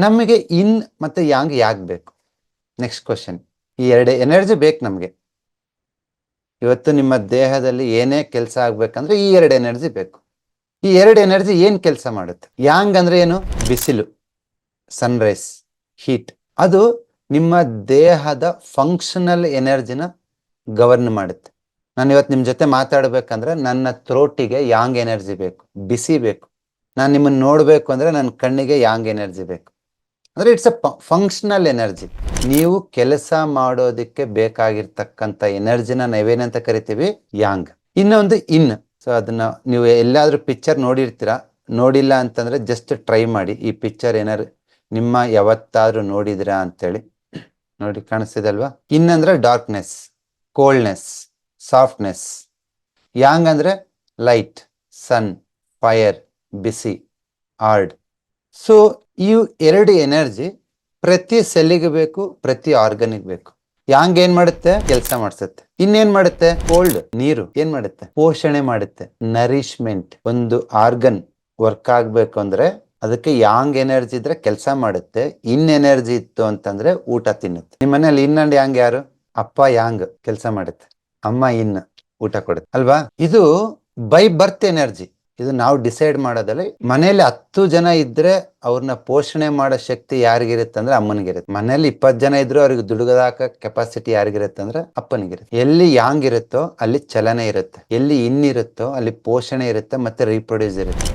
ನಮಗೆ ಇನ್ ಮತ್ತೆ ಯಾಂಗ್ ಯಾಕೆ ಬೇಕು? Next question. ಈ ಎರಡು ಎನರ್ಜಿ ಬೇಕು ನಮಗೆ. ಇವತ್ತು ನಿಮ್ಮ ದೇಹದಲ್ಲಿ ಏನೇ ಕೆಲಸ ಆಗ್ಬೇಕಂದ್ರೆ ಈ ಎರಡು ಎನರ್ಜಿ ಬೇಕು. ಈ ಎರಡು ಎನರ್ಜಿ ಏನ್ ಕೆಲಸ ಮಾಡುತ್ತೆ? ಯಾಂಗ್ ಅಂದ್ರೆ ಏನು? ಬಿಸಿಲು, ಸನ್ರೈಸ್, ಹೀಟ್. ಅದು ನಿಮ್ಮ ದೇಹದ ಫಂಕ್ಷನಲ್ ಎನರ್ಜಿನ ಗವರ್ನ್ ಮಾಡುತ್ತೆ. ನಾನು ಇವತ್ತು ನಿಮ್ಮ ಜೊತೆ ಮಾತಾಡ್ಬೇಕಂದ್ರೆ ನನ್ನ ಥ್ರೋಟಿಗೆ ಯಾಂಗ್ ಎನರ್ಜಿ ಬೇಕು, ಬಿಸಿ ಬೇಕು. ನಾನು ನಿಮ್ಮನ್ನು ನೋಡ್ಬೇಕು ಅಂದ್ರೆ ನನ್ನ ಕಣ್ಣಿಗೆ ಯಾಂಗ್ ಎನರ್ಜಿ ಬೇಕು. ಅಂದ್ರೆ ಇಟ್ಸ್ ಅ ಫಂಕ್ಷನಲ್ ಎನರ್ಜಿ. ನೀವು ಕೆಲಸ ಮಾಡೋದಕ್ಕೆ ಬೇಕಾಗಿರ್ತಕ್ಕಂಥ ಎನರ್ಜಿನ ನಾವೇನಂತ ಕರಿತೀವಿ? ಯಾಂಗ್. ಇನ್ನೊಂದು ಇನ್. ಸೊ ಅದನ್ನ ನೀವು ಎಲ್ಲಾದ್ರೂ ಪಿಕ್ಚರ್ ನೋಡಿರ್ತೀರಾ, ನೋಡಿಲ್ಲ ಅಂತಂದ್ರೆ ಜಸ್ಟ್ ಟ್ರೈ ಮಾಡಿ. ಈ ಪಿಕ್ಚರ್ ಏನಾರು ನಿಮ್ಮ ಯಾವತ್ತಾದ್ರೂ ನೋಡಿದಿರಾ ಅಂತೇಳಿ ನೋಡಿ, ಕಾಣಿಸ್ತಿದೆ ಅಲ್ವಾ? ಇನ್ ಅಂದ್ರೆ ಡಾರ್ಕ್ನೆಸ್, ಕೋಲ್ಡ್ನೆಸ್, ಸಾಫ್ಟ್ನೆಸ್. ಯಾಂಗ್ ಅಂದ್ರೆ ಲೈಟ್, ಸನ್, ಫೈರ್, ಬಿಸಿ, ಆರ್ಡ್. ಸೊ ಈ ಎರಡು ಎನರ್ಜಿ ಪ್ರತಿ ಸೆಲ್ಲಿಗೆ ಬೇಕು, ಪ್ರತಿ ಆರ್ಗನಿಗೆ ಬೇಕು. ಯಾಂಗ್ ಏನ್ ಮಾಡುತ್ತೆ? ಕೆಲಸ ಮಾಡಿಸುತ್ತೆ. ಇನ್ನೇನ್ ಮಾಡುತ್ತೆ? ಕೋಲ್ಡ್, ನೀರು ಏನ್ ಮಾಡುತ್ತೆ? ಪೋಷಣೆ ಮಾಡುತ್ತೆ, ನರಿಶ್ಮೆಂಟ್. ಒಂದು ಆರ್ಗನ್ ವರ್ಕ್ ಆಗ್ಬೇಕು ಅಂದ್ರೆ ಅದಕ್ಕೆ ಯಾಂಗ್ ಎನರ್ಜಿ ಇದ್ರೆ ಕೆಲಸ ಮಾಡುತ್ತೆ. ಇನ್ ಎನರ್ಜಿ ಇತ್ತು ಅಂತಂದ್ರೆ ಊಟ ತಿನ್ನುತ್ತೆ. ನಿಮ್ಮ ಮನೇಲಿ ಇನ್ ಅಂಡ್ ಯಾಂಗ್ ಯಾರು? ಅಪ್ಪ ಯಾಂಗ್ ಕೆಲಸ ಮಾಡುತ್ತೆ, ಅಮ್ಮ ಇನ್ ಊಟ ಕೊಡುತ್ತೆ ಅಲ್ವಾ? ಇದು ಬೈ ಬರ್ತ್ ಎನರ್ಜಿ. ಇದು ನಾವು ಡಿಸೈಡ್ ಮಾಡೋದಲ್ಲ. ಮನೇಲಿ 10 ಜನ ಇದ್ರೆ ಅವ್ರನ್ನ ಪೋಷಣೆ ಮಾಡೋ ಶಕ್ತಿ ಯಾರಿಗಿರುತ್ತೆ ಅಂದ್ರೆ ಅಮ್ಮನಿಗಿರುತ್ತೆ. ಮನೇಲಿ 20 ಜನ ಇದ್ರು ಅವ್ರಿಗೆ ದುಡುಗದಾಕ ಕೆಪಾಸಿಟಿ ಯಾರಿಗಿರುತ್ತೆ ಅಂದ್ರೆ ಅಪ್ಪನಿಗಿರುತ್ತೆ. ಎಲ್ಲಿ ಯಾಂಗ್ ಇರುತ್ತೋ ಅಲ್ಲಿ ಚಲನೆ ಇರುತ್ತೆ, ಎಲ್ಲಿ ಇನ್ ಇರುತ್ತೋ ಅಲ್ಲಿ ಪೋಷಣೆ ಇರುತ್ತೆ, ಮತ್ತೆ ರೀಪ್ರೊಡ್ಯೂಸ್ ಇರುತ್ತೆ.